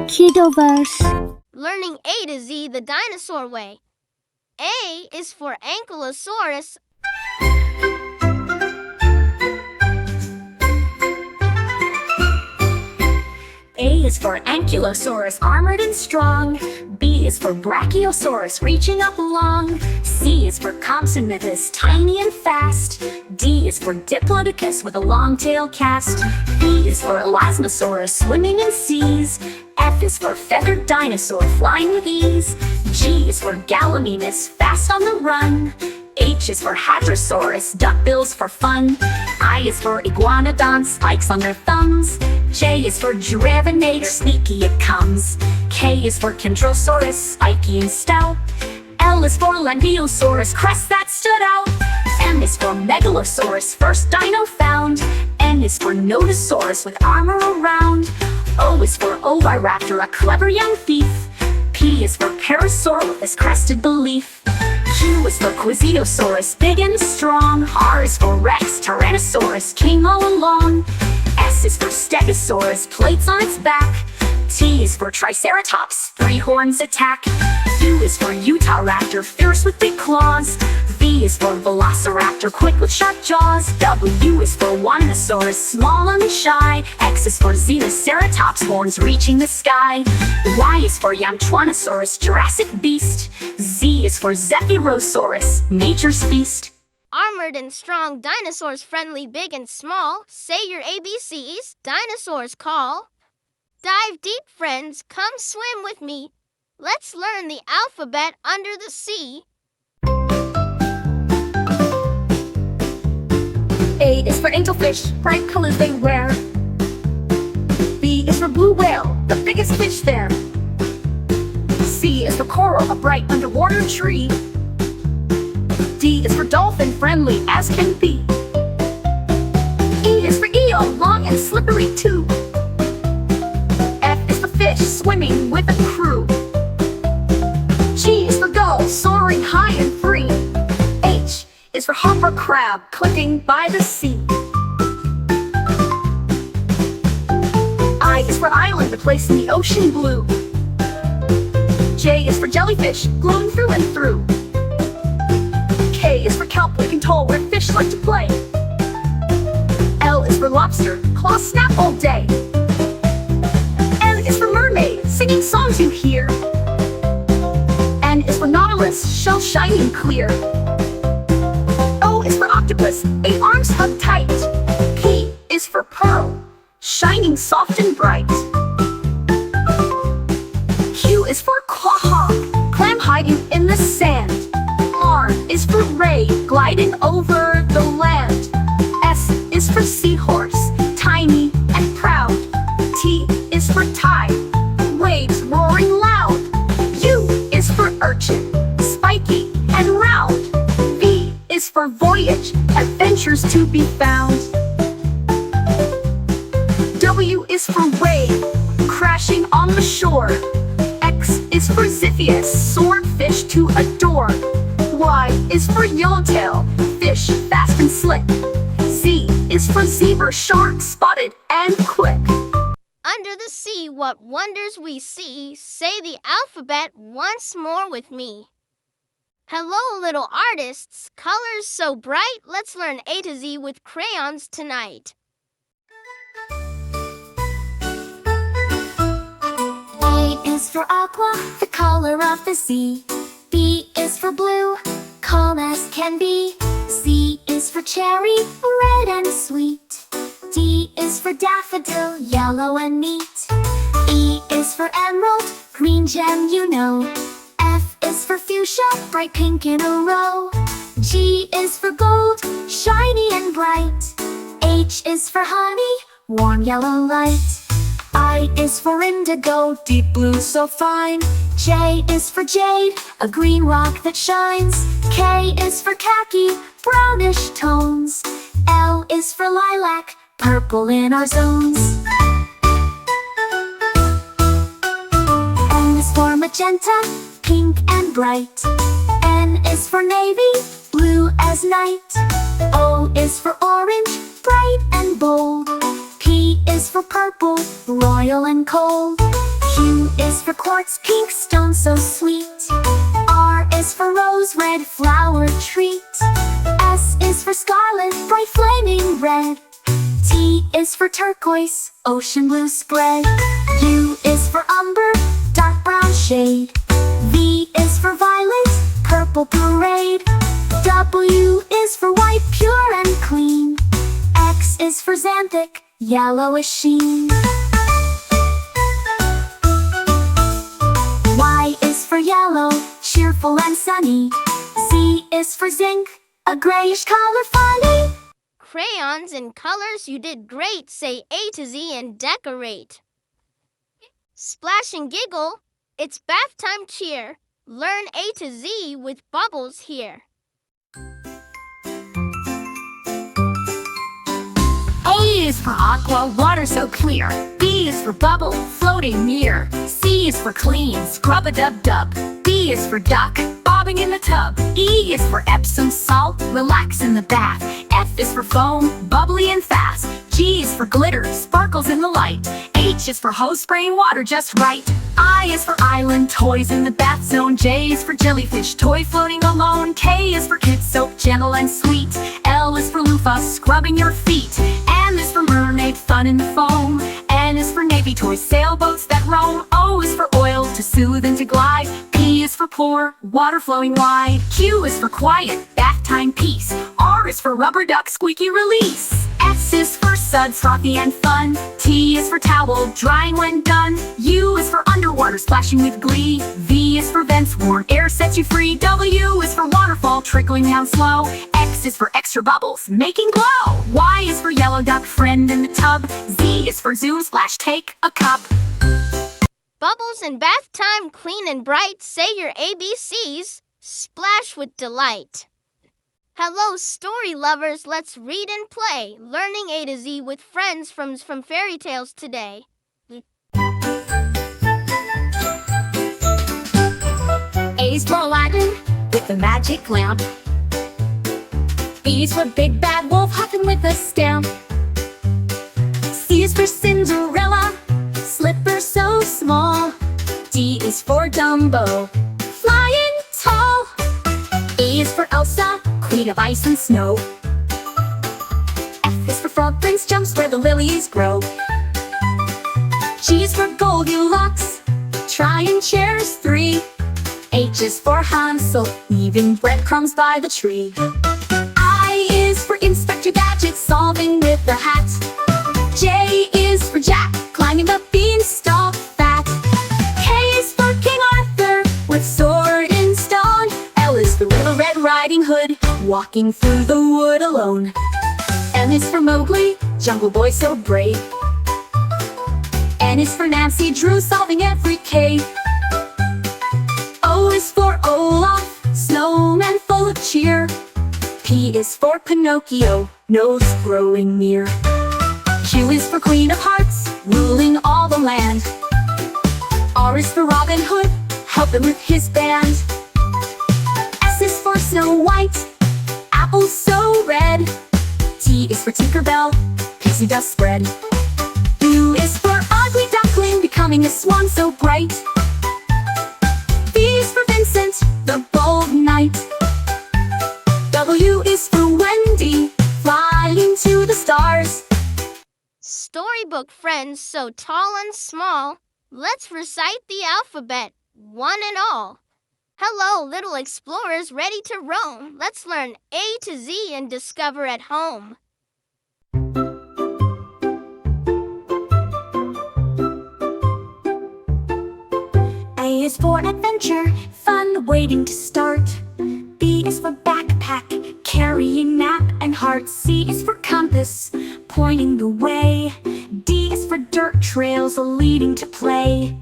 Kiddoverse. Learning A to Z the dinosaur way. A is for Ankylosaurus. A is for Ankylosaurus, armored and strong. B is for Brachiosaurus, reaching up long. C is for Compsognathus, tiny and fast. D is for Diplodocus, with a long tail cast. E is for Elasmosaurus, swimming in seas. F is for feathered dinosaur, flying with ease. G is for Gallimimus, fast on the run. H is for Hadrosaurus, duckbills for fun. I is for Iguanodon, spikes on their thumbs. J is for Giraffinator, sneaky it comes. K is for Chondrosaurus, spiky and stout. L is for Langiosaurus, crest that stood out. M is for Megalosaurus, first dino found. N is for Nodosaurus, with armor around. O is for Oviraptor, a clever young thief. P is for Parasaurolophus, crested belief. Q is for Quiziosaurus, big and strong. R is for Rex, Tyrannosaurus, king all along. S is for Stegosaurus, plates on its back. T is for Triceratops, 3 horns attack. U is for Utahraptor, fierce with big claws. V is for Velociraptor, quick with sharp jaws. W is for Winosaurus, small and shy. X is for Xenoceratops, horns reaching the sky. Y is for Yamtwanosaurus, Jurassic beast. Z is for Zephyrosaurus, nature's feast. Armored and strong dinosaurs, friendly, big and small. Say your ABCs, dinosaurs call. Dive deep, friends, come swim with me. Let's learn the alphabet under the sea. A is for angelfish, bright colors they wear. B is for blue whale, the biggest fish there. C is for coral, a bright underwater tree. D is for dolphin, friendly as can be. E is for eel, long and slippery too. F is for fish, swimming with a crew. G is for gull, soaring high and free. H is for hopper crab, clicking by the sea. I is for island, a place in the ocean blue. J is for jellyfish, glowing through and through. K is for kelp, looking tall where fish like to play. L is for lobster, claws snap all day. N is for mermaid, singing songs you hear. N is for nautilus, shell shining clear. O is for octopus, 8 arms hug tight. P is for pearl, shining soft and bright. Q is for quahog, clam hiding in the sand. R is for ray, gliding over the land. S is for seahorse, tiny and proud. T is for tide, waves roaring loud. U is for urchin, spiky and round. V is for voyage, adventures to be found. W is for wave, crashing on the shore. X is for Xiphias, swordfish to adore. Y is for yellowtail, fish fast and slick. Z is for zebra, shark spotted and quick. Under the sea, what wonders we see. Say the alphabet once more with me. Hello, little artists, colors so bright. Let's learn A to Z with crayons tonight. A is for aqua, the color of the sea. B is for blue, calm as can be. C is for cherry, red and sweet. D is for daffodil, yellow and neat. E is for emerald, green gem you know. F is for fuchsia, bright pink in a row. G is for gold, shiny and bright. H is for honey, warm yellow light. I is for indigo, deep blue so fine. J is for jade, a green rock that shines. K is for khaki, brownish tones. L is for lilac, purple in our zones. M is for magenta, pink and bright. N is for navy, blue as night. O is for orange, bold. P is for purple, royal and cold. Q is for quartz, pink stone so sweet. R is for rose, red flower treat. S is for scarlet, bright flaming red. T is for turquoise, ocean blue spread. U is for umber, dark brown shade. V is for violet, purple parade. W is for white, pure and clean. X is for xanthic, yellowish sheen. Y is for yellow, cheerful and sunny. Z is for zinc, a grayish color funny. Crayons and colors, you did great. Say A to Z and decorate. Splash and giggle, it's bath time cheer. Learn A to Z with bubbles here. A is for aqua, water so clear. B is for bubble, floating near. C is for clean, scrub-a-dub-dub. D is for duck, bobbing in the tub. E is for Epsom salt, relax in the bath. F is for foam, bubbly and fast. G is for glitter, sparkles in the light. H is for hose, spraying water just right. I is for island, toys in the bath zone. J is for jellyfish, toy floating alone. K is for kid soap, gentle and sweet. L is for loofah, scrubbing your feet. M is for mermaid, fun in the foam. N is for navy, toys, sailboats that roam. O is for oil, to soothe and to glide. P is for pour, water flowing wide. Q is for quiet, bath time peace. R is for rubber duck, squeaky release. S is for suds, frothy and fun. T is for towel, drying when done. U is for underwater, splashing with glee. V is for vents, warm air sets you free. W is for waterfall, trickling down slow. X is for extra bubbles, making glow. Y is for yellow duck, friend in the tub. Z is for zoom, splash, take a cup. Bubbles in bath time, clean and bright. Say your ABCs, splash with delight. Hello, story lovers, let's read and play. Learning A to Z with friends from fairy tales today. A is for Aladdin, with the magic lamp. B is for Big Bad Wolf, huffing with a stamp. C is for Cinderella, slipper so small. D is for Dumbo, flying tall. E is for Elsa, queen of ice and snow. F is for Frog Prince, jumps where the lilies grow. G is for Goldilocks, trying chairs 3. H is for Hansel, leaving breadcrumbs by the tree. I is for Inspector Gadget, solving with the hat. J is for Jack, climbing the beanstalk fat. K is for King Arthur, with sword and stone. L is for Little Red Riding Hood, walking through the wood alone. M is for Mowgli, jungle boy so brave. N is for Nancy Drew, solving every cave. O is for Olaf, snowman full of cheer. P is for Pinocchio, nose growing near. Q is for Queen of Hearts, ruling all the land. R is for Robin Hood, helping with his band. S is for Snow White, apples so red. T is for Tinkerbell, pixie dust spread. U is for Ugly Duckling, becoming a swan so bright. V is for Vincent, the bold knight. W is for Wendy, flying to the stars. Storybook friends so tall and small, let's recite the alphabet, one and all. Hello, little explorers ready to roam. Let's learn A to Z and discover at home. A is for adventure, fun waiting to start. B is for backpack, carrying map and heart. C is for compass, pointing the way. D is for dirt trails leading to play.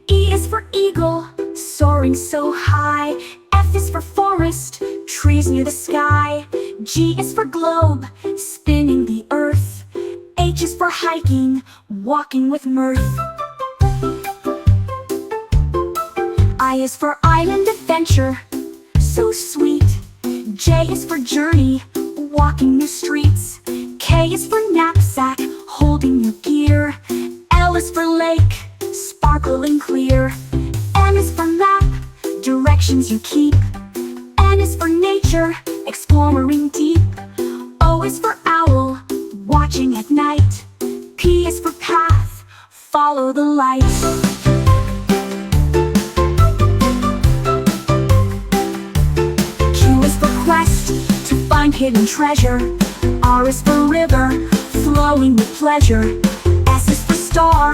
E is for eagle, soaring so high. F is for forest, trees near the sky. G is for globe, spinning the earth. H is for hiking, walking with mirth. I is for island adventure, so sweet. J is for journey, walking new streets. K is for knapsack, is for owl, watching at night. P is for path, follow the light. Q is for quest, to find hidden treasure. R is for river, flowing with pleasure. S is for star,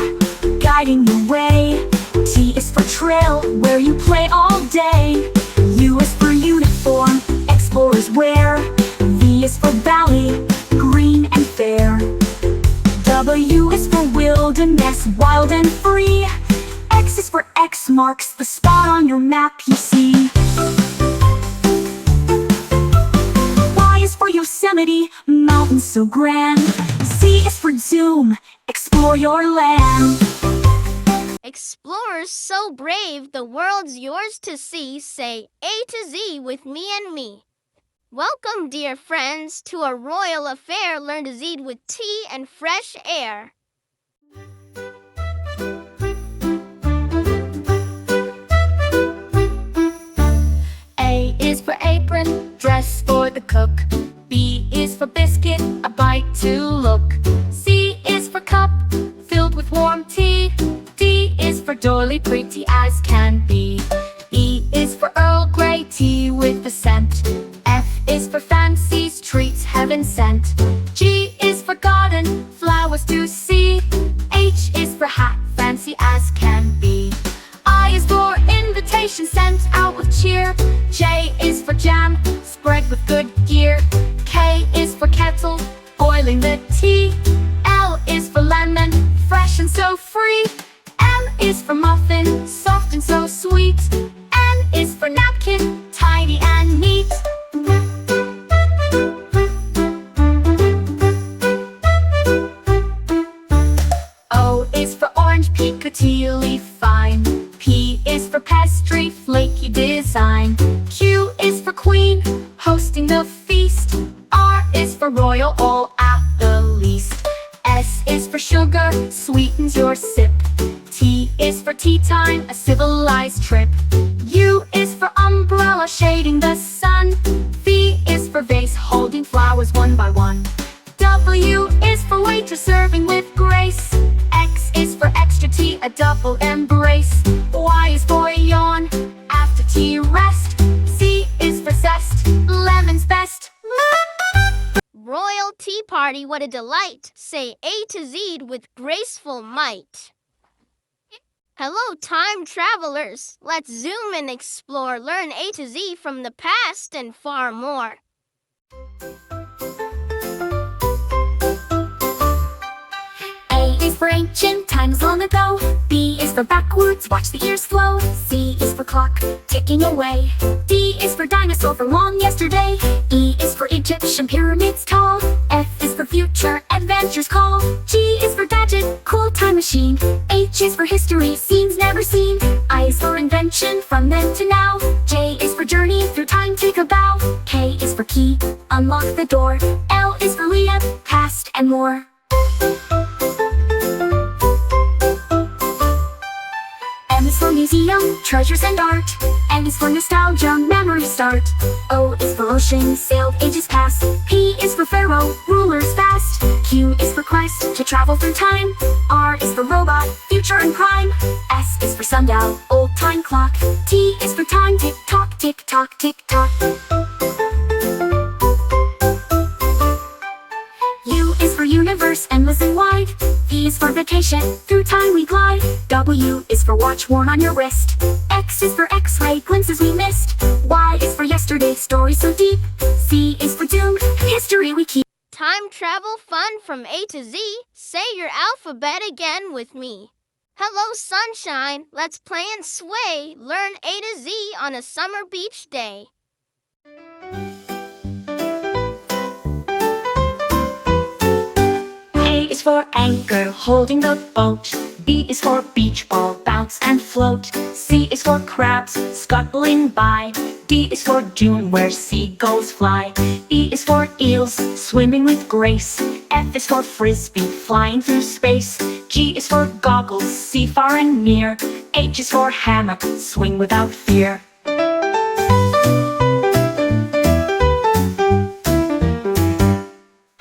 guiding the way. T is for trail, where you play all day. U is for uniform, explorers wear. V is for valley, green and fair. W is for wilderness, wild and free. X is for X marks the spot on your map you see. Y is for Yosemite, mountains so grand. Z is for zoom, explore your land. Explorers so brave, the world's yours to see. Say A to Z with me and me. Welcome, dear friends, to a royal affair. Learn to Z with tea and fresh air. A is for apron, dress for the cook. B is for biscuit, a bite to look. C is for cup, filled with warm tea. D is for doily, pretty as can be. E is for Earl Grey tea with the scent. F is for fancies, treats heaven sent. G is for garden, flowers to see. H is for hat, fancy as can be. I is for invitation sent out with cheer. J is for jam, spread with good gear. K is for kettle, boiling the tea. L is for lemon, fresh and so free. M is for muffin, soft and so sweet. N is for napkin, tidy and neat. O is for orange, piccatily fine. P is for pastry, flaky design. Q is for queen, hosting the feast. R is for royal, all at the least. S is for sugar, sweetens your sip. T is for tea time, a civilized trip. U is for umbrella, shading the sun. V is for vase, holding flowers one by one. W is for waitress, serving with grace. X is for extra tea, a double embrace. Y is for yawn, after tea rest. Z is for zest, lemon's best. Royal tea party, what a delight. Say A to Z with graceful might. Hello, time travelers. Let's zoom and explore. Learn A to Z from the past and far more. A is for ancient, times long ago. B is for backwards, watch the years flow. C is for clock, ticking away. D is for dinosaur, for long yesterday. E is for Egyptian pyramids tall. F is for future, adventures call. G is for gadget, cool time machine. H is for history, scenes never seen. I is for invention, from then to now. J is for journey, through time take a bow. K is for key, unlock the door. L is for Leah, past and more. M is for museum, treasures and art. N is for nostalgia, memory start. O is for ocean, sailed ages past. P is for pharaoh, rulers fast. Q is for quest, to travel through time. R is for robot, future and crime. S is for sundial, old time clock. T is for time, tick tock, tick tock, tick tock. U is for universe, endless and wide. V is for vacation, through time we glide. W is for watch worn on your wrist. X is for X-ray, glimpses we missed. Y is for yesterday, story so deep. Z is for doom, history we keep. Time travel fun from A to Z. Say your alphabet again with me. Hello, sunshine. Let's play and sway. Learn A to Z on a summer beach day. A is for anchor, holding the boat. B is for beach ball, bounce and float. C is for crabs, scuttling by. D is for dune, where seagulls fly. E is for eels, swimming with grace. F is for frisbee, flying through space. G is for goggles, see far and near. H is for hammock, swing without fear.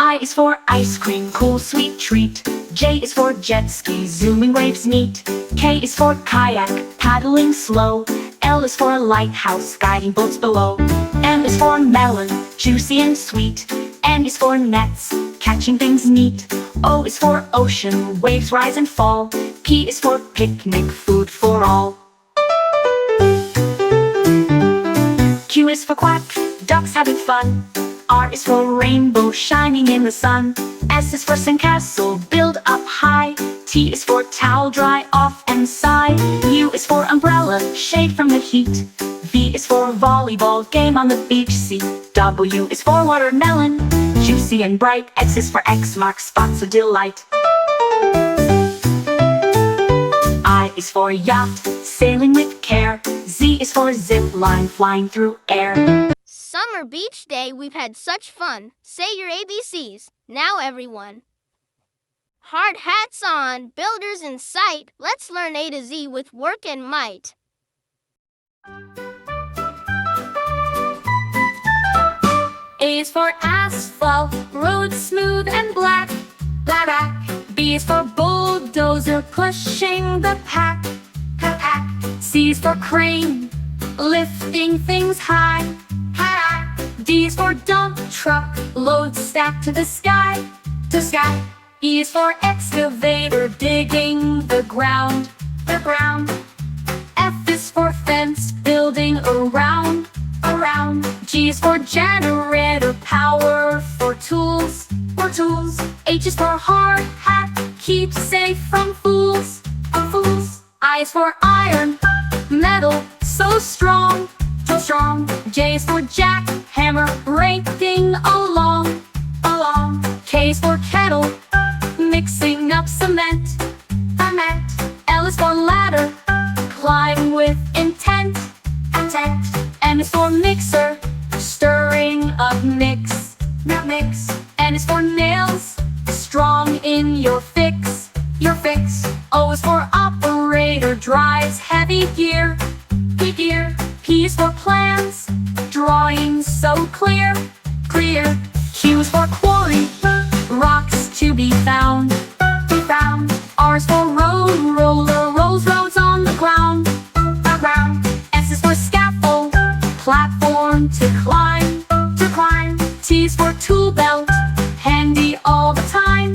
I is for ice cream, cool sweet treat. J is for jet ski, zooming waves neat. K is for kayak, paddling slow. L is for lighthouse, guiding boats below. M is for melon, juicy and sweet. N is for nets, catching things neat. O is for ocean, waves rise and fall. P is for picnic, food for all. Q is for quack, ducks having fun. R is for rainbow, shining in the sun. S is for sandcastle, build up high. T is for towel, dry off and sigh. U is for umbrella, shade from the heat. V is for volleyball, game on the beach. C, W is for watermelon, juicy and bright. X is for X marks spots of delight. I is for yacht, sailing with care. Z is for zip line, flying through air. Summer beach day, we've had such fun. Say your ABCs. Now everyone. Hard hats on, builders in sight. Let's learn A to Z with work and might. A is for asphalt, road smooth and black. Black. B is for bulldozer, pushing the pack. C is for crane, lifting things high. D is for dump truck, load stacked to the sky. E is for excavator, digging the ground. F is for fence, building around. G is for generator, power for tools. H is for hard hat, keep safe from fools. I is for iron, metal, so strong. J is for jackhammer, raking along. K is for kettle, mixing up cement. L is for ladder, climb with intent. M is for mixer, stirring up mix. N is for nails, strong in your fix. O is for operator, drives heavy gear. P is for plans, drawings so clear. Q is for quarry, rocks to be found. R is for road roller, rolls roads on the ground. S is for scaffold, platform to climb. T is for tool belt, handy all the time.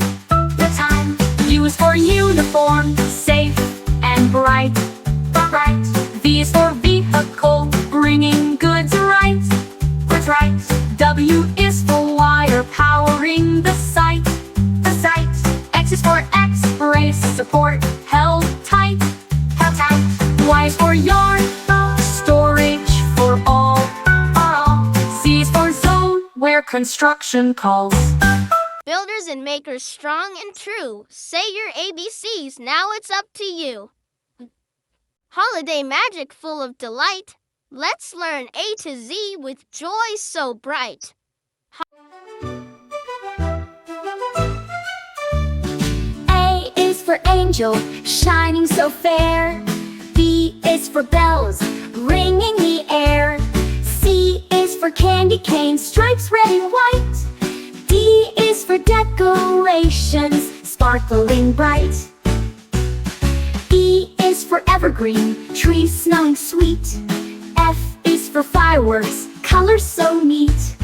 U is for uniform, safe and bright. V is for vehicle, bringing goods right. W is for wire, powering the site. X is for X-brace, support held tight. Y is for yarn, storage for all. Z is for zone, where construction calls. Builders and makers strong and true. Say your ABCs, now it's up to you. Holiday magic full of delight. Let's learn A to Z with joy so bright. A is for angel, shining so fair. B is for bells, ringing the air. C is for candy cane, stripes red and white. D is for decorations, sparkling bright. E is for evergreen, trees smelling sweet. F is for fireworks, colors so neat.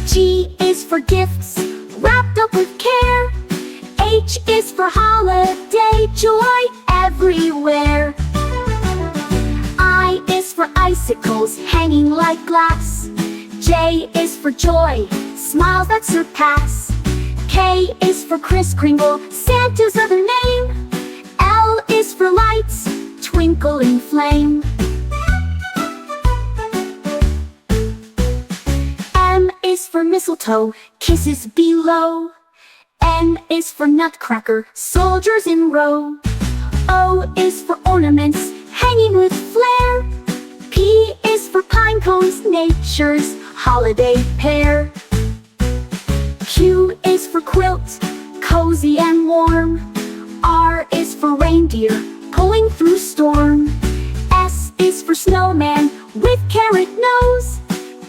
G is for gifts, wrapped up with care. H is for holiday, joy everywhere. I is for icicles, hanging like glass. J is for joy, smiles that surpass. K is for Kris Kringle, Santa's other name. L is for lights, twinkling flame. M is for mistletoe, kisses below. N is for nutcracker, soldiers in row. O is for ornaments, hanging with flair. P is for pine cones, nature's holiday pair. Q is for quilt, cozy and warm. R is for reindeer, pulling through storm. S is for snowman, with carrot nose.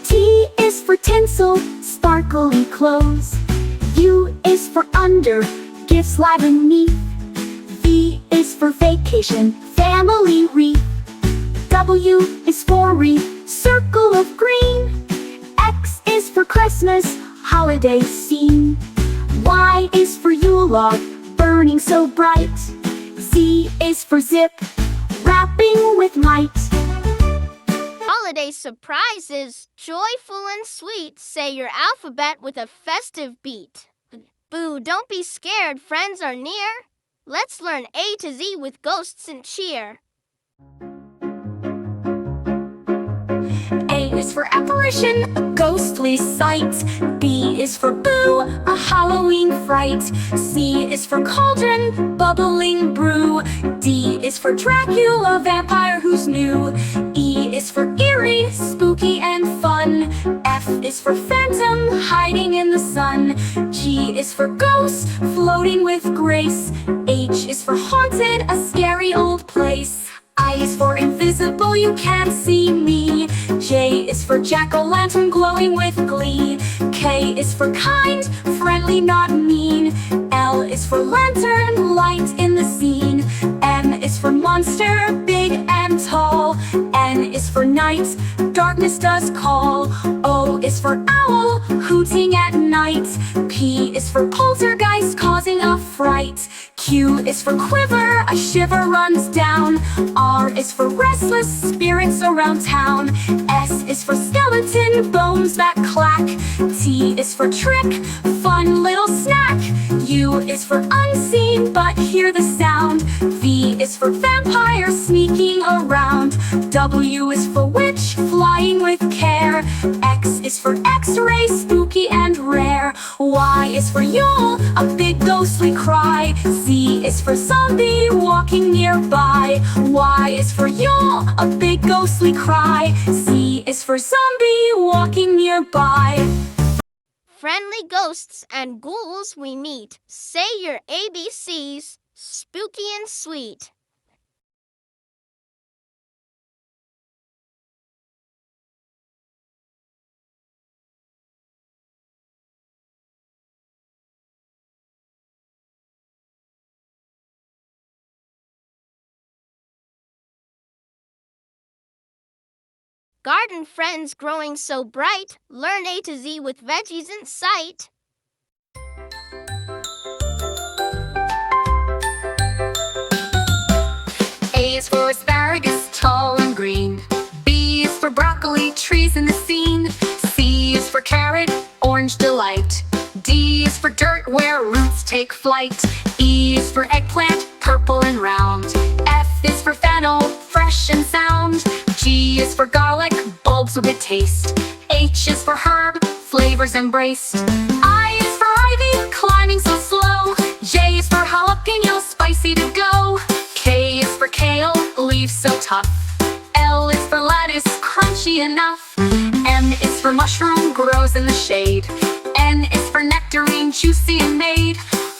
T is for tinsel, sparkly clothes. U is for under, gifts lie beneath. V is for vacation, family wreath. W is for wreath, circle of green. X is for Christmas, holiday scene. Y is for Yule log, burning so bright. Z is for zip, wrapping with might. Holiday surprises, joyful and sweet. Say your alphabet with a festive beat. Boo, don't be scared, friends are near. Let's learn A to Z with ghosts and cheer. A is for apparition, a ghostly sight. B is for boo, a Halloween fright. C is for cauldron, bubbling brew. D is for Dracula, vampire who's new. E is for eerie, spooky and fun. F is for phantom, hiding in the sun. G is for ghost, floating with grace. H is for haunted, a scary old place. I is for invisible, you can't see me. J is for jack-o'-lantern, glowing with glee. K is for kind, friendly, not mean. L is for lantern, light in the scene. M is for monster, big and tall. N is for night, darkness does call. O is for owl, hooting at night. P is for poltergeist, causing a fright. Q is for quiver, a shiver runs down. R is for restless spirits around town. S is for skeleton, bones that clack. T is for trick, fun little snack. U is for unseen, but hear the sound. V is for vampire, sneaking around. W is for witch, flying with care. X is for x-ray, spooky and rare. Y is for Yule, a big ghostly cry. Z is for zombie, walking nearby. Y is for Yule, a big ghostly cry. Z is for zombie, walking nearby. Friendly ghosts and ghouls we meet. Say your ABCs, spooky and sweet. Garden friends growing so bright. Learn A to Z with veggies in sight. A is for asparagus, tall and green. B is for broccoli, trees in the scene. C is for carrot, orange delight. D is for dirt, where roots take flight. E is for eggplant, purple and round. F is for fennel, fresh and sound. G is for garlic, bulbs with a taste. H is for herb, flavors embraced. I is for ivy, climbing so slow. J is for jalapeno, spicy to go. K is for kale, leaves so tough. L is for lettuce, crunchy enough. M is for mushroom, grows in the shade. N is for nectarine, juicy and made.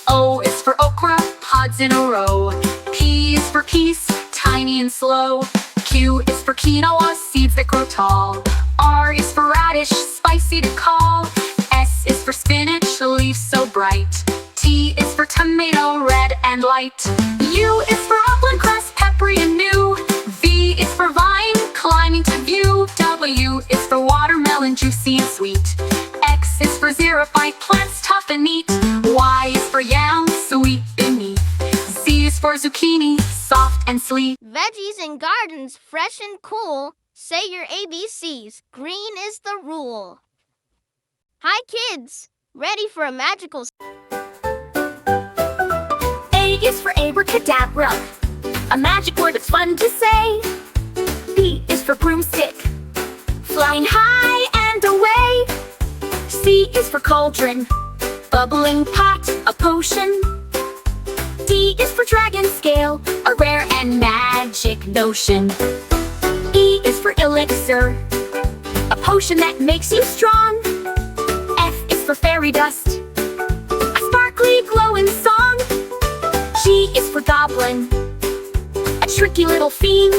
O is for okra, pods in a row. P is for peace, tiny and slow. Q is for quinoa, seeds that grow tall. R is for radish, spicy to call. S is for spinach, leaves so bright. T is for tomato, red and light. U is for upland cress, peppery and new. V is for vine, climbing to view. W is for watermelon, juicy and sweet. X is for xerophyte, plants tough and neat. Y is for yam, sweet beneath. Z is for zucchini, soft and sweet. Veggies in gardens, fresh and cool. Say your ABCs, green is the rule. Hi kids, ready for a magical... A is for abracadabra, a magic word that's fun to say. B is for broomstick, flying high and away. C is for cauldron, bubbling pot, a potion. D is for dragon scale, a rare and magic notion. E is for elixir, a potion that makes you strong. F is for fairy dust, a sparkly glowing song. G is for goblin, a tricky little fiend.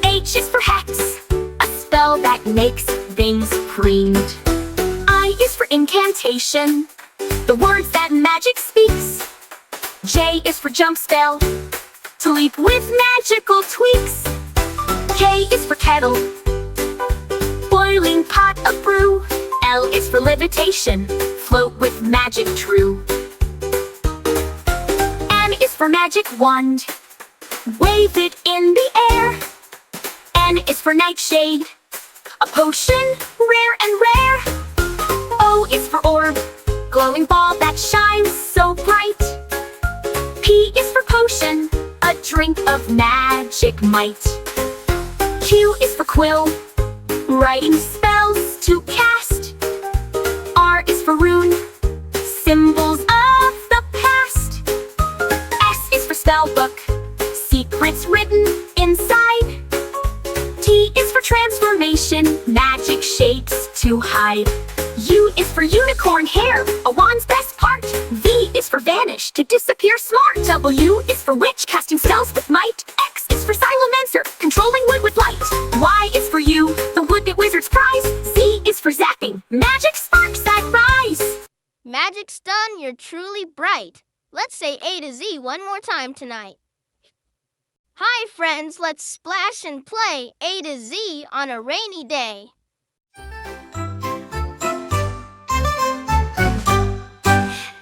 H is for hex, a spell that makes things preened. I is for incantation, the words that magic speaks. J is for jump spell, to leap with magical tweaks. K is for kettle, boiling pot of brew. L is for levitation, float with magic true. M is for magic wand, wave it in the air. N is for nightshade, a potion rare and rare. O is for orb, glowing ball that shines so bright. P is for potion, a drink of magic might. Q is for quill, writing spells to cast. R is for rune, symbols of the past. S is for spellbook, secrets written inside. T is for transformation, magic shapes to hide. U is for unicorn hair, a wand's best part. V is for vanish, to disappear smart. W is for witch, casting spells with might. X is for silencer, controlling wood with light. Y is for you, the wood that wizards prize. Z is for zapping, magic sparks that rise. Magic's done, you're truly bright. Let's say A to Z one more time tonight. Hi friends, let's splash and play A to Z on a rainy day.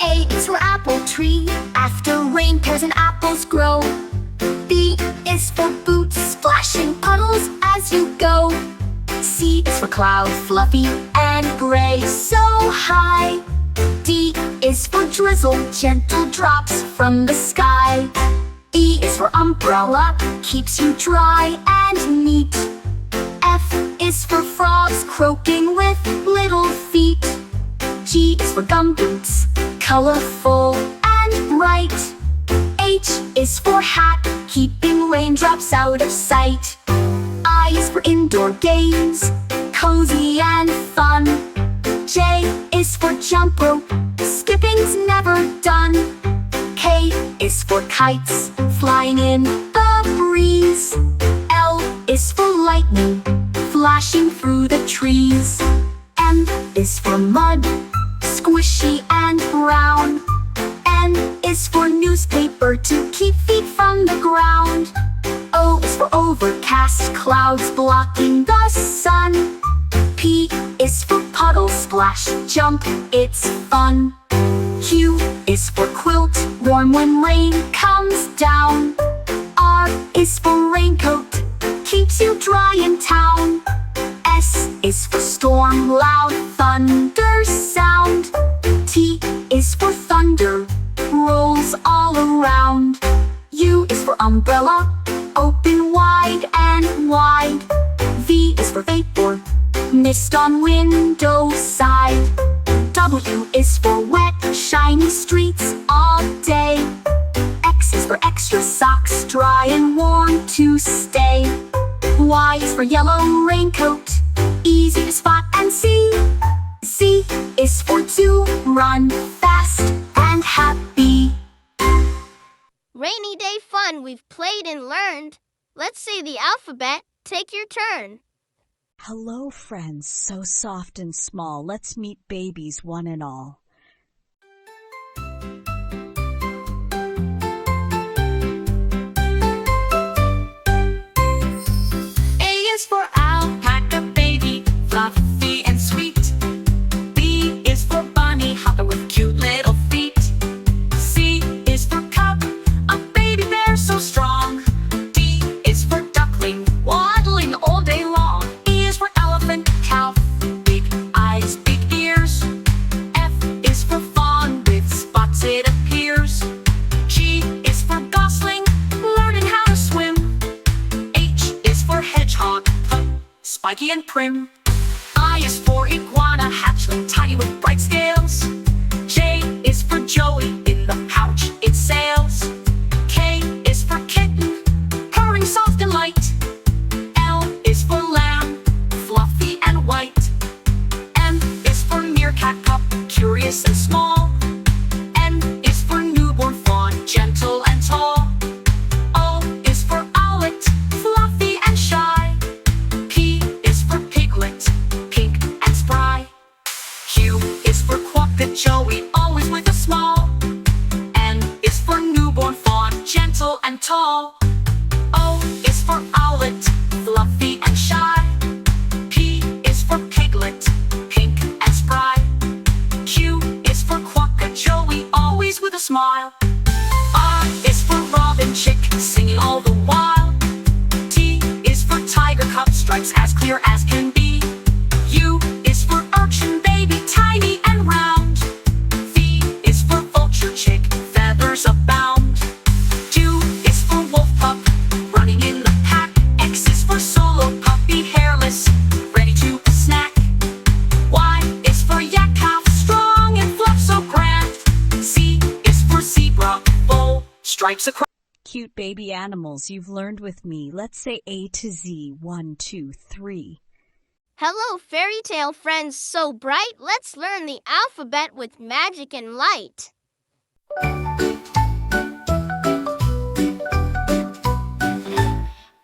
A is for apple tree, after rain pears and apples grow. B is for boots, splashing puddles as you go. C is for cloud, fluffy and gray, so high. D is for drizzle, gentle drops from the sky. E is for umbrella, keeps you dry and neat. F is for frogs, croaking with little feet. G is for gumboots, colorful and bright. H is for hat, keeping raindrops out of sight. I is for indoor games, cozy and fun. J is for jump rope, skipping's never done. K is for kites, flying in the breeze. L is for lightning, flashing through the trees. M is for mud, squishy and brown. N is for newspaper, to keep feet from the ground. O is for overcast, clouds blocking the sun. P is for puddle splash, jump, it's fun. Q is for quilt, warm when rain comes down. R is for raincoat, keeps you dry in town. S is for storm, loud thunder sound. T is for thunder, rolls all around. U is for umbrella, open wide and wide. V is for vapor, mist on window side. W is for wet, shiny streets all day. X is for extra socks, dry and warm to stay. Y is for yellow raincoat, easy to spot and see. Z is for to run fast and happy. Rainy day fun, we've played and learned. Let's say the alphabet, take your turn. Hello, friends, so soft and small. Let's meet babies one and all. A is for alpaca baby, fluffy and sweet. B is for bunny, hopping with cute little feet. C is for cub, a baby bear so strong. D is for duckling, waddling all day long. E is for elephant, cow, big eyes, big ears. F is for fawn, with spots it appears. G is for gosling, learning how to swim. H is for hedgehog, spiky and prim. I is for iguana, hatchling, tiny with bright scales. J is for joey, in the pouch it sails. K is for kitten, purring soft and light. L is for lamb, fluffy and white. M is for meerkat pup, curious and small. N is for newborn fawn, gentle and tall. O is for owlet, fluffy and shy. P is for piglet, pink and spry. Q with a small. N is for newborn fawn, gentle and tall. O is for owlet, fluffy and shy. P is for piglet, pink and spry. Q is for quokka joey, always with a smile. R is for robin chick, singing all the while. T is for tiger cub, stripes as clear as can be. U is for urchin baby, tiny and round. V is for vulture chick, feathers abound. U is for wolf pup, running in the pack. X is for solo puppy, hairless, ready to snack. Y is for yak calf, strong and fluff so grand. Z is for zebra, bull, stripes across. Cute baby animals you've learned with me. Let's say A to Z. 1, 2, 3. Hello, fairy tale friends so bright. Let's learn the alphabet with magic and light.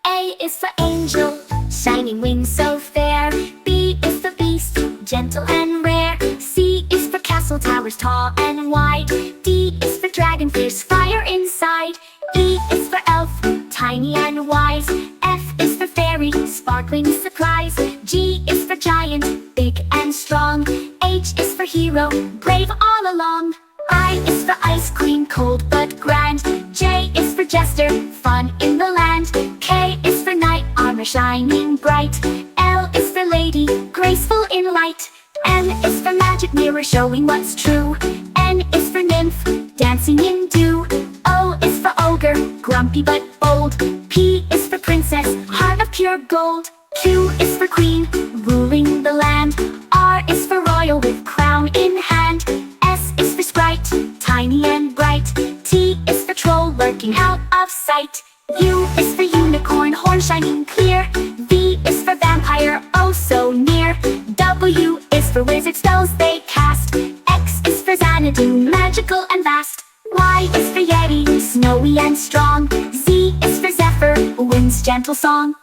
A is for angel, shining wings so fair. B is for beast, gentle and rare. C is for castle towers tall and wide. D is for dragon, fierce fire inside. E is for elf, tiny and wise. F is for fairy, sparkling surprise. G is for giant, big and strong. H is for hero, brave all along. I is for ice queen, cold but grand. J is for jester, fun in the land. K is for knight, armor shining bright. L is for lady, graceful in light. M is for magic mirror, showing what's true. N is for nymph, dancing in dew. O is for ogre, grumpy but bold. P is for princess, heart of pure gold. Q is for queen, ruling the land. R is for royal with crown in hand. S is for sprite, tiny and bright. T is for troll, lurking out of sight. U is for unicorn, horn shining clear. V is for vampire, oh so near. W is for wizard, spells they cast. X is for Xanadu, magical and vast. Y is for yeti, snowy and strong. Z is for zephyr, wind's gentle song.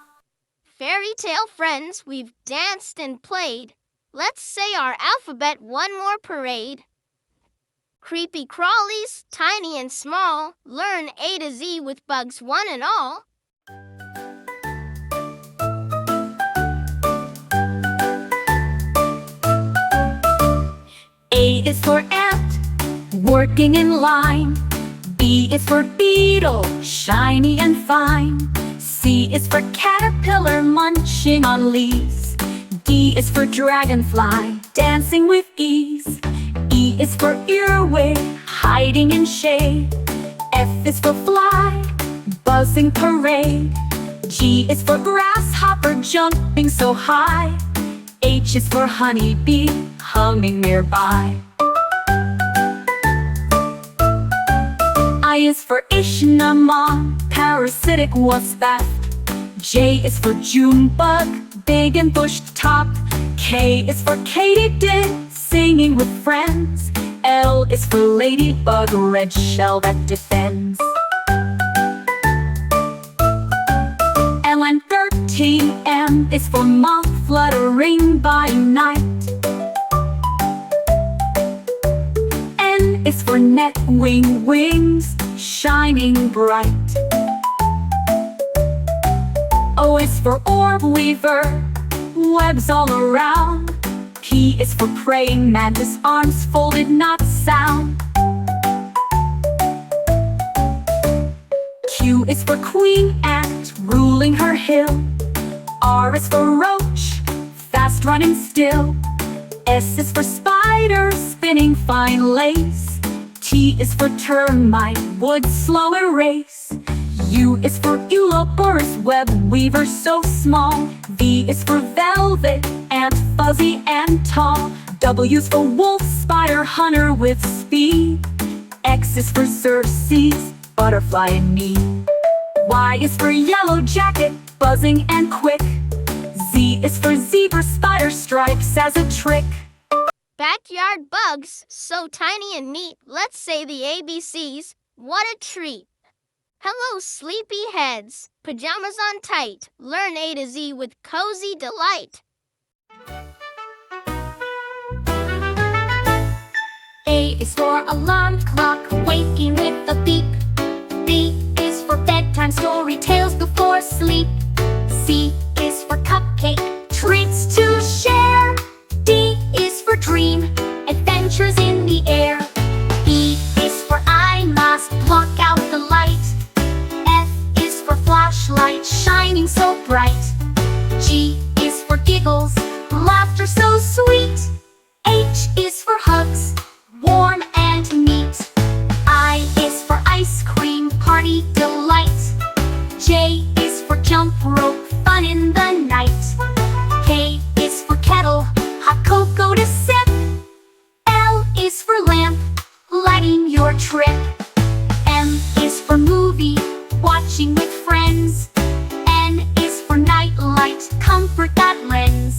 Fairy tale friends, we've danced and played. Let's say our alphabet one more parade. Creepy crawlies, tiny and small, learn A to Z with bugs one and all. A is for ant, working in line. B is for beetle, shiny and fine. C is for caterpillar, munching on leaves. D is for dragonfly, dancing with ease. E is for earwig, hiding in shade. F is for fly, buzzing parade. G is for grasshopper, jumping so high. H is for honeybee, humming nearby. I is for Ichneumon, parasitic wasp that. J is for June bug, big and bushed top. K is for katydid, singing with friends. L is for ladybug, red shell that defends. LN13, M is for moth, fluttering by night. N is for net, wings shining bright. O is for orb weaver, webs all around. P is for praying mantis, arms folded not sound. Q is for queen ant, ruling her hill. R is for roach, fast running still. S is for spider, spinning fine lace. T is for termite, wood slow erase. U is for Ouroboros, web weaver so small. V is for velvet, ant fuzzy and tall. W is for wolf, spider hunter with speed. X is for Circes, butterfly and me. Y is for yellow jacket, buzzing and quick. Z is for zebra, spider stripes as a trick. Backyard bugs, so tiny and neat. Let's say the ABCs. What a treat. Hello, sleepy heads. Pajamas on tight. Learn A to Z with cozy delight. A is for alarm clock, waking with a beep. B is for bedtime story, tales before sleep. C is for cupcake, treats to share. D is for dream, adventures in the air. E is for I must block out the light. F is for flashlight, shining so bright. G is for giggles, laughter so sweet. H is for hugs, warm and neat. I is for ice cream, party delight. J is for jump rope, fun in the night. K is for kettle, hot cocoa to sip. L is for lamp, lighting your trip. M is for movie, watching with friends. N is for night light, comfort that lends.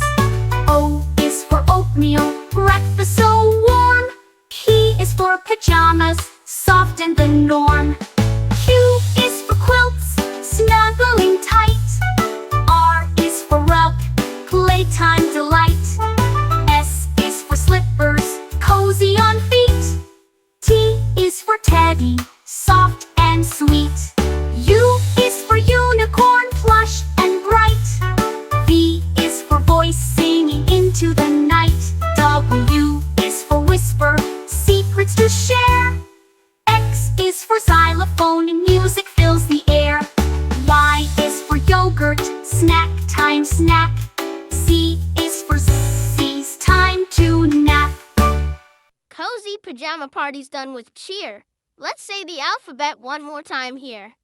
O is for oatmeal, breakfast so warm. P is for pajamas, soft and the norm. Q is for quilts, snuggling tight. R is for rug, playtime delight. S is for slippers, cozy on feet. T is for teddy, soft and sweet. U is for unicorn, plush and bright. V is for voice, singing into the night. W is for whisper, secrets to share. X is for xylophone, and music fills the air. Y is for yogurt, snack time snack. Z is for Z's, time to nap. Cozy pajama party's done with cheer. Let's say the alphabet one more time here.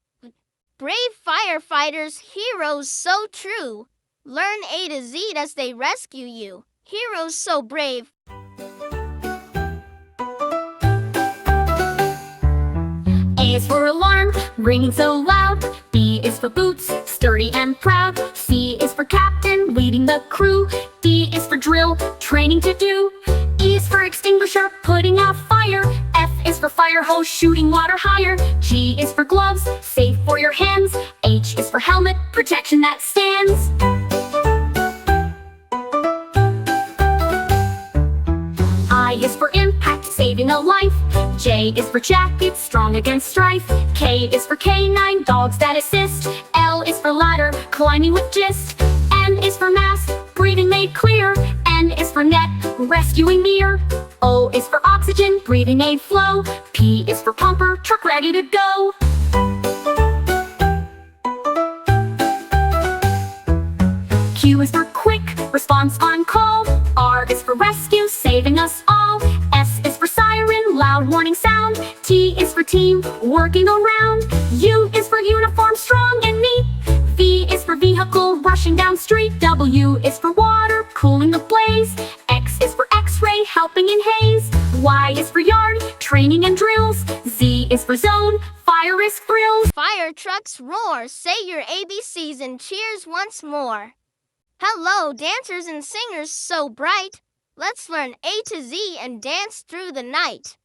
Brave firefighters, heroes so true. Learn A to Z as they rescue you. Heroes so brave. A is for alarm, ringing so loud. B is for boots, sturdy and proud. C is for captain, leading the crew. D is for drill, training to do. E is for extinguisher, putting out fire. F is for fire hose, shooting water higher. G is for gloves, safe for your hands. H is for helmet, protection that stands. I is for impact, saving a life. J is for jacket, strong against strife. K is for canine, dogs that assist. L is for ladder, climbing with gist. M is for mask, breathing made clear. N is for net, rescuing near. O is for oxygen, breathing aid flow. P is for pumper, truck ready to go. Q is for quick, response on call. R is for rescue, saving us all. S is for siren, loud warning sound. T is for team, working around. U is for uniform, strong and neat. V is for vehicle, rushing down street. W is for water, cooling the blaze. X is for x-ray, helping in haze. Y is for yard, training and drills. Z is for zone, fire risk thrills. Fire trucks roar, say your ABCs and cheers once more. Hello, dancers and singers so bright. Let's learn A to Z and dance through the night.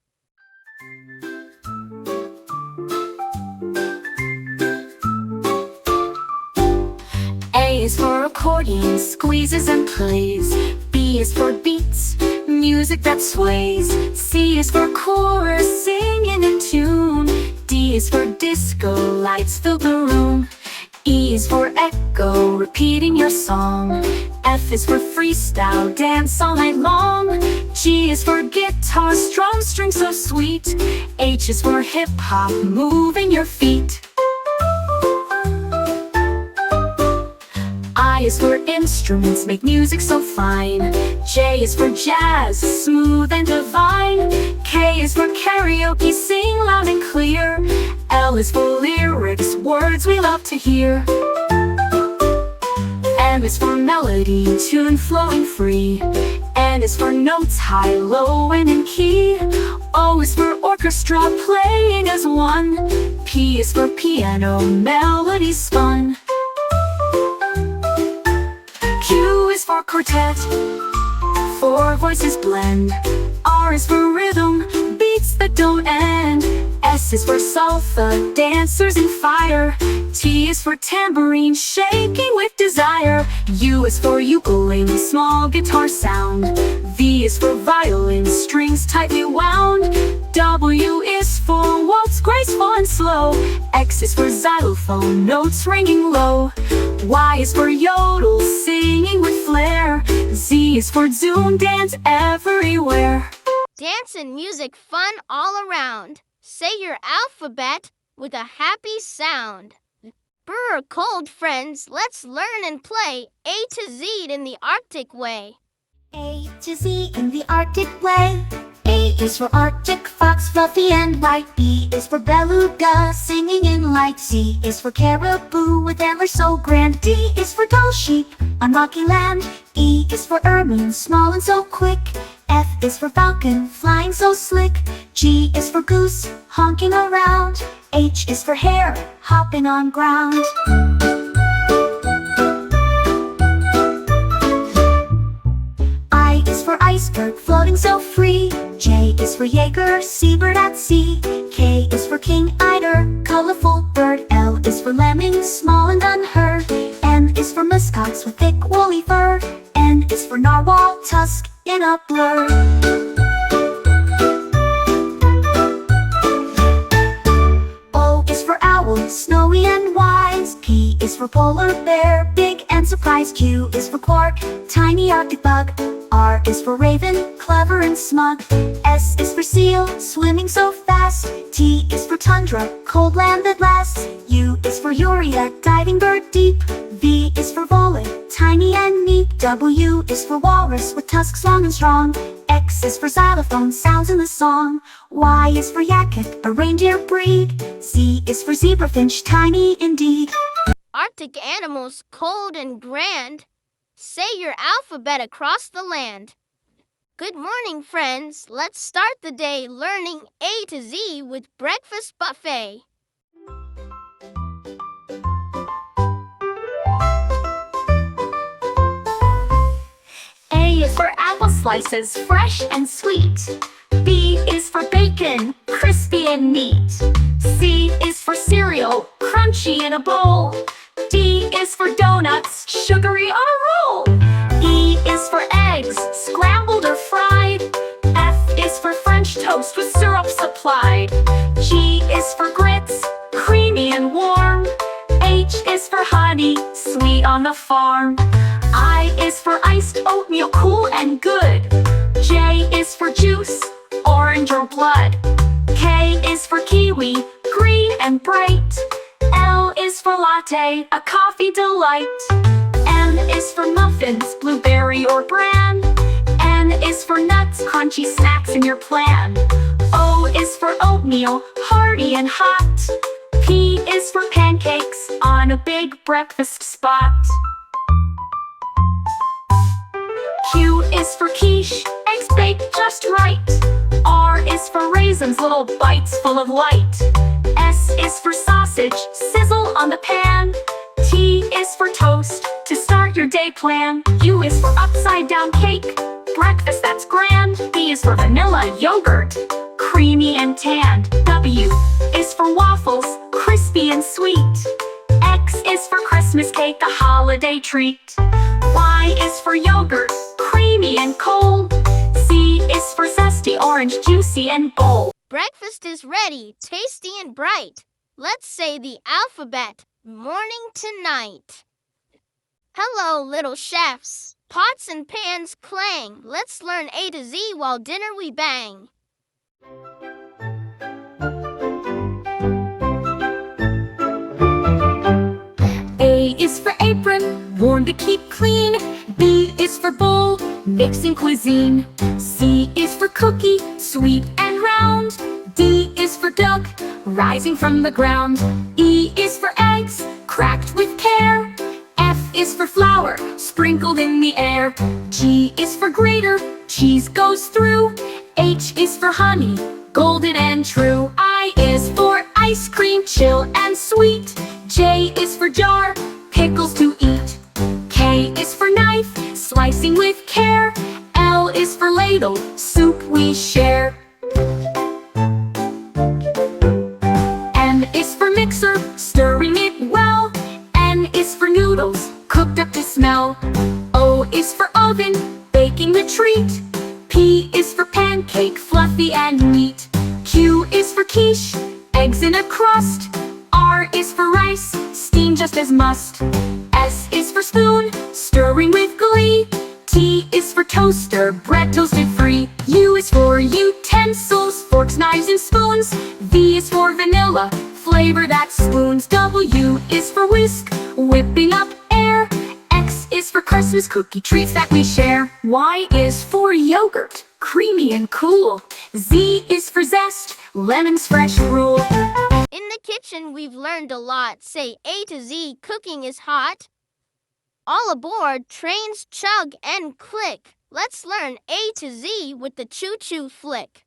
A is for accordion, squeezes and plays. B is for beats, music that sways. C is for chorus, singing in tune. D is for disco, lights fill the room. E is for echo, repeating your song. F is for freestyle, dance all night long. G is for guitar, strum string so sweet. H is for hip-hop, moving your feet. I is for instruments, make music so fine. J is for jazz, smooth and divine. K is for karaoke, sing loud and clear. L is for lyrics, words we love to hear. M is for melody, tune flowing free. N is for notes, high, low, and in key. O is for orchestra, playing as one. P is for piano, melody spun. Q is for quartet, four voices blend. R is for rhythm, beats that don't end. S is for salsa, dancers in fire. T is for tambourine, shaking with desire. U is for ukulele, small guitar sound. V is for violin, strings tightly wound. W is for waltz, graceful and slow. X is for xylophone, notes ringing low. Y is for yodel, singing with flair. Z is for zoom, dance everywhere. Dance and music fun all around. Say your alphabet with a happy sound. Brr, cold friends, let's learn and play A to Z in the Arctic way. A to Z in the Arctic way. A is for Arctic fox, fluffy and white. B is for beluga, singing in light. C is for caribou with antlers so grand. D is for tall sheep on rocky land. E is for ermine, small and so quick. F is for falcon, flying so slick. G is for goose, honking around. H is for hare, hopping on ground. I is for iceberg, floating so free. J is for Jaeger, seabird at sea. K is for king eider, colorful bird. L is for lemming, small and unheard. M is for muskox with thick woolly fur. N is for narwhal, tusk in a blur. O is for owl, snowy and wise. P is for polar bear, big and surprised. Q is for quark, tiny arctic bug. R is for raven, clever and smug. S is for seal, swimming so fast. T is for tundra, cold land that lasts. U is for urea, diving bird deep. V is for volet, tiny and neat. W is for walrus with tusks long and strong. X is for xylophone, sounds in the song. Y is for yakut, a reindeer breed. Z is for zebrafinch, tiny indeed. Arctic animals, cold and grand. Say your alphabet across the land. Good morning, friends. Let's start the day learning A to Z with Breakfast Buffet. A is for apple slices, fresh and sweet. B is for bacon, crispy and neat. C is for cereal, crunchy in a bowl. D is for donuts, sugary on a roll. E is for eggs, scrambled or fried. F is for French toast with syrup supplied. G is for grits, creamy and warm. H is for honey, sweet on the farm. I is for iced oatmeal, cool and good. J is for juice, orange or blood. K is for kiwi, green and bright. L is for latte, a coffee delight. M is for muffins, blueberry or bran. N is for nuts, crunchy snacks in your plan. O is for oatmeal, hearty and hot. P is for pancakes, on a big breakfast spot. Q is for quiche, eggs baked just right. R is for raisins, little bites full of light. S is for sausage, sizzle on the pan. T is for toast, to start your day plan. U is for upside down cake, breakfast that's grand. V is for vanilla yogurt, creamy and tanned. W is for waffles, crispy and sweet. X is for Christmas cake, a holiday treat. Y is for yogurt, creamy and cold. Z is for zesty orange, juicy and bold. Breakfast is ready, tasty and bright. Let's say the alphabet, morning to night. Hello, little chefs. Pots and pans clang. Let's learn A to Z while dinner we bang. A is for apron, worn to keep clean. B is for bowl, mixing cuisine. C is for cookie, sweet and round. D is for duck, rising from the ground. E is for eggs, cracked with care. F is for flour, sprinkled in the air. G is for grater, cheese goes through. H is for honey, golden and true. I is for ice cream, chill and sweet. J is for jar, pickles to eat. K is for knife, slicing with care. L is for ladle, soup we share. quiche, eggs in a crust. R is for rice, steam just as must. S is for spoon, stirring with glee. T is for toaster, bread toasted free. U is for utensils, forks, knives, and spoons. V is for vanilla, flavor that spoons. W is for whisk, whipping up air. X is for Christmas cookie treats that we share. Y is for yogurt, creamy and cool. Z is for zest, lemons fresh rule. In the kitchen, we've learned a lot. Say A to Z, cooking is hot. All aboard, trains chug and click. Let's learn A to Z with the choo-choo flick.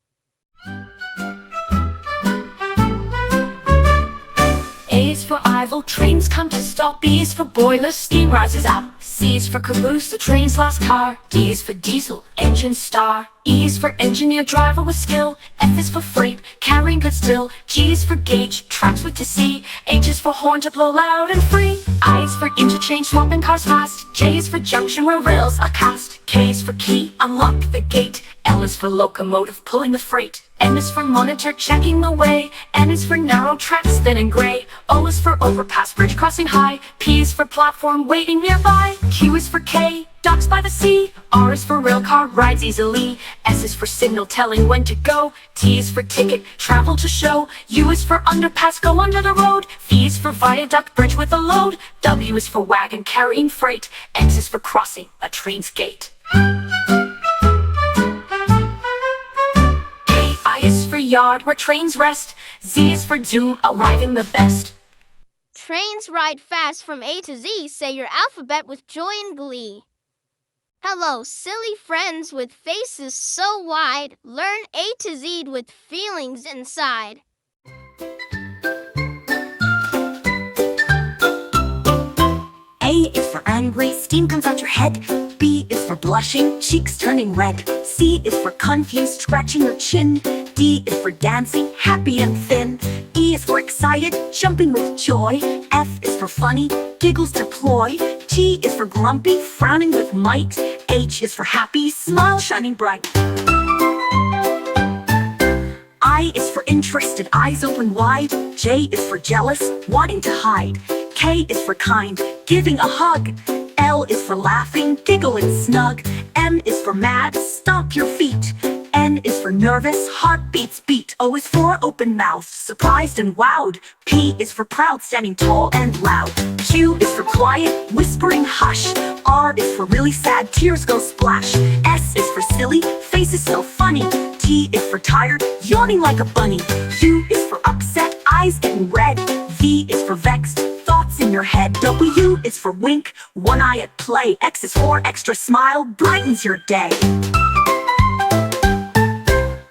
A is for Ivel, trains come to stop. B is for boiler, steam rises up. C is for caboose, the train's last car. D is for diesel, engine star. E is for engineer, driver with skill. F is for freight, carrying goods still. G is for gauge, tracks with to see. H is for horn to blow loud and free. I is for interchange, swapping cars fast. J is for junction where rails are cast. K is for key, unlock the gate. L is for locomotive, pulling the freight. N is for monitor, checking the way. N is for narrow tracks, thin and gray. O is for overpass, bridge crossing high. P is for platform, waiting nearby. Q is for K, docks by the sea. R is for rail car, rides easily. S is for signal, telling when to go. T is for ticket, travel to show. U is for underpass, go under the road. V is for viaduct, bridge with a load. W is for wagon, carrying freight. X is for crossing, a train's gate. I is for yard, where trains rest. Z is for zoo, arriving the best. Trains ride fast from A to Z. Say your alphabet with joy and glee. Hello, silly friends with faces so wide. Learn A to Z with feelings inside. A is for angry, steam comes out your head. B is for blushing, cheeks turning red. C is for confused, scratching your chin. D is for dancing, happy and thin. E is for excited, jumping with joy. F is for funny, giggles deploy. G is for grumpy, frowning with might. H is for happy, smile shining bright. I is for interested, eyes open wide. J is for jealous, wanting to hide. K is for kind, giving a hug. L is for laughing, giggle and snug. M is for mad, stomp your feet. N is for nervous, heartbeats beat. O is for open mouth, surprised and wowed. P is for proud, standing tall and loud. Q is for quiet, whispering hush. R is for really sad, tears go splash. S is for silly, face is so funny. T is for tired, yawning like a bunny. U is for upset, eyes getting red. V is for vexed, thoughts in your head. W is for wink, one eye at play. X is for extra smile, brightens your day.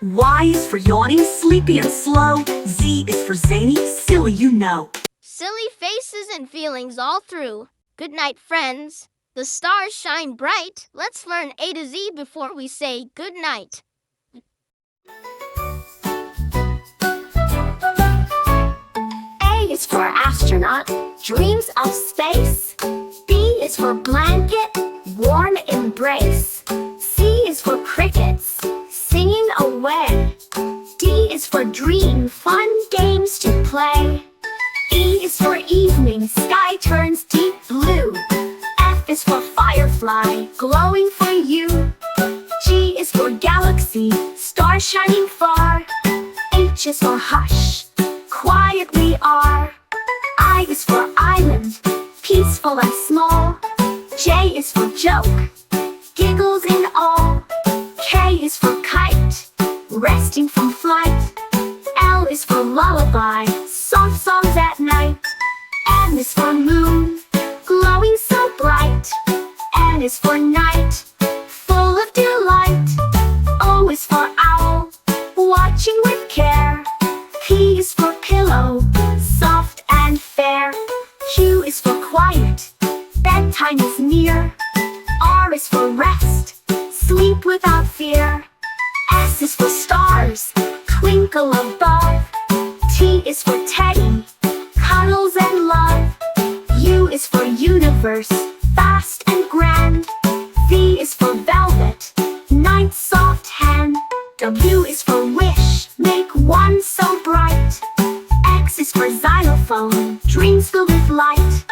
Y is for yawning, sleepy and slow. Z is for zany, silly you know. Silly faces and feelings all through. Good night, friends. The stars shine bright. Let's learn A to Z before we say good night. A is for astronaut, dreams of space. B is for blanket, warm embrace. C is for crickets, singing away. D is for dream, fun games to play. E is for evening, sky turns deep blue. F is for firefly, glowing for you. G is for galaxy, star shining far. H is for hush, quiet we are. I is for island, peaceful and small. J is for joke, giggles in all. K is for kite, resting from flight. L is for lullaby, soft songs at night. M is for moon, glowing so bright. N is for night, full of delight. O is for owl, watching with care. P is for pillow, soft and fair. Q is for quiet, bedtime is near. R is for rest, sleep without fear. S is for stars, twinkle above. T is for teddy, cuddles and love. U is for universe, vast and grand. V is for velvet, night's soft hand. W is for wish, make one one so bright. X is for xylophone, dreams filled with light.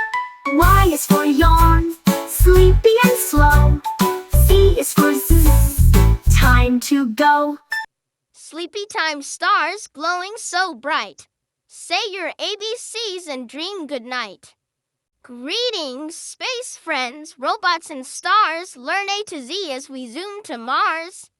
Y is for yawn, sleepy and slow. Z is for zzz, time to go. Sleepy time stars glowing so bright. Say your ABCs and dream good night. Greetings, space friends, robots and stars. Learn A to Z as we zoom to Mars.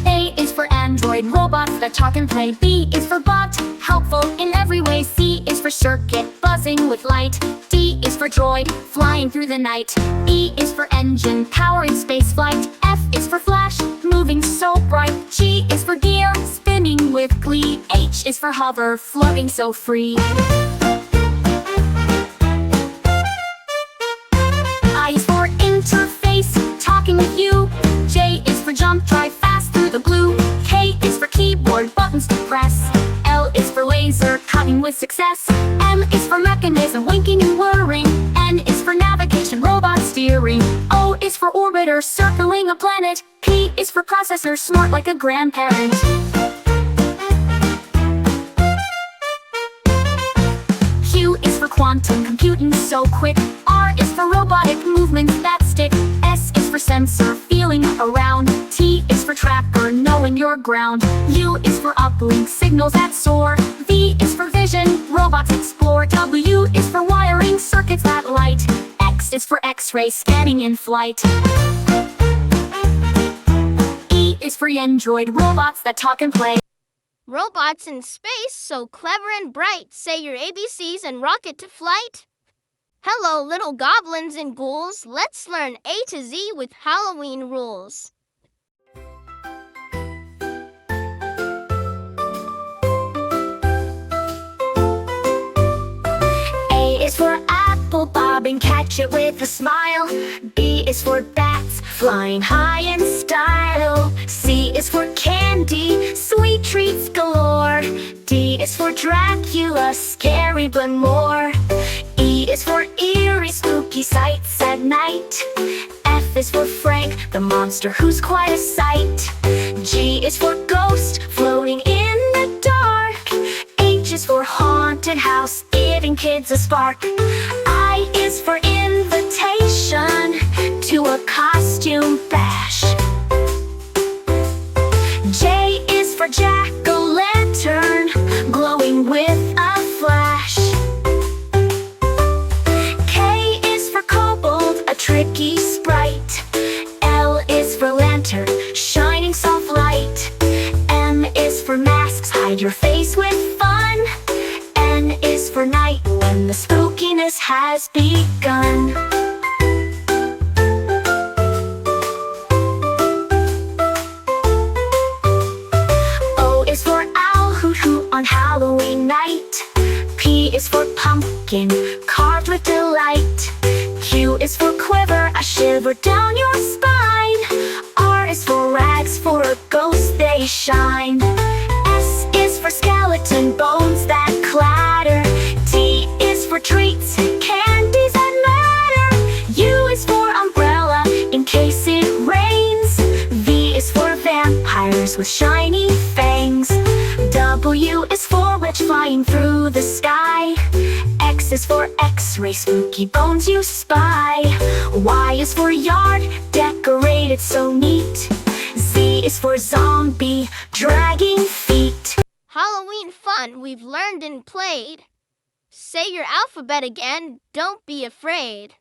A is for android, robots that talk and play. B is for bot, helpful in every way. C is for circuit, buzzing with light. D is for droid, flying through the night. E is for engine, powering space flight. F is for flash, moving so bright. G is for gear, spinning with glee. H is for hover, floating so free. I is for interface, talking with you. J is for jump, drive fast through the glue. K is for keyboard, buttons to press. L is for laser, cutting with success. M is for mechanism, winking and whirring. N is for navigation, robot steering. O is for orbiter, circling a planet. P is for processor, smart like a grandparent. Q is for quantum computing so quick. R is for robotic movements that stick. S is for sensor, feeling around. T is for tracker, knowing your ground. U is for uplink, signals that soar. V is for vision, robots explore. W is for wiring, circuits that light. X is for X-ray, scanning in flight. E is for android, robots that talk and play. Robots in space so clever and bright. Say your ABCs and rocket to flight. Hello, little goblins and ghouls. Let's learn A to Z with Halloween rules. A is for apple, bob and catch it with a smile. B is for bats, flying high in style. C is for candy, sweet treats galore. D is for Dracula, scary but more. E is for eerie, spooky sights at night. F is for Frank, the monster who's quite a sight. G is for ghost, floating in the dark. H is for haunted house, giving kids a spark. I is for invitation to a costume bash. J is for jack-o'-lantern, glowing with a flash. K is for kobold, a tricky sprite. L is for lantern, shining soft light. M is for masks, hide your face with fun. N is for night, when the spookiness has begun. O is for owl, hoot on Halloween night. P is for pumpkin, carved with delight. Q is for quiver, a shiver down your spine. R is for rags, for a ghost they shine. S is for skeleton, bones that clatter. T is for treats, candies that matter. U is for umbrella, in case it rains. V is for vampires with shiny fangs. W is for witch, flying through the sky. X is for X-ray, spooky bones you spy. Y is for yard, decorated so neat. Z is for zombie, dragging feet. Halloween fun we've learned and played. Say your alphabet again, don't be afraid.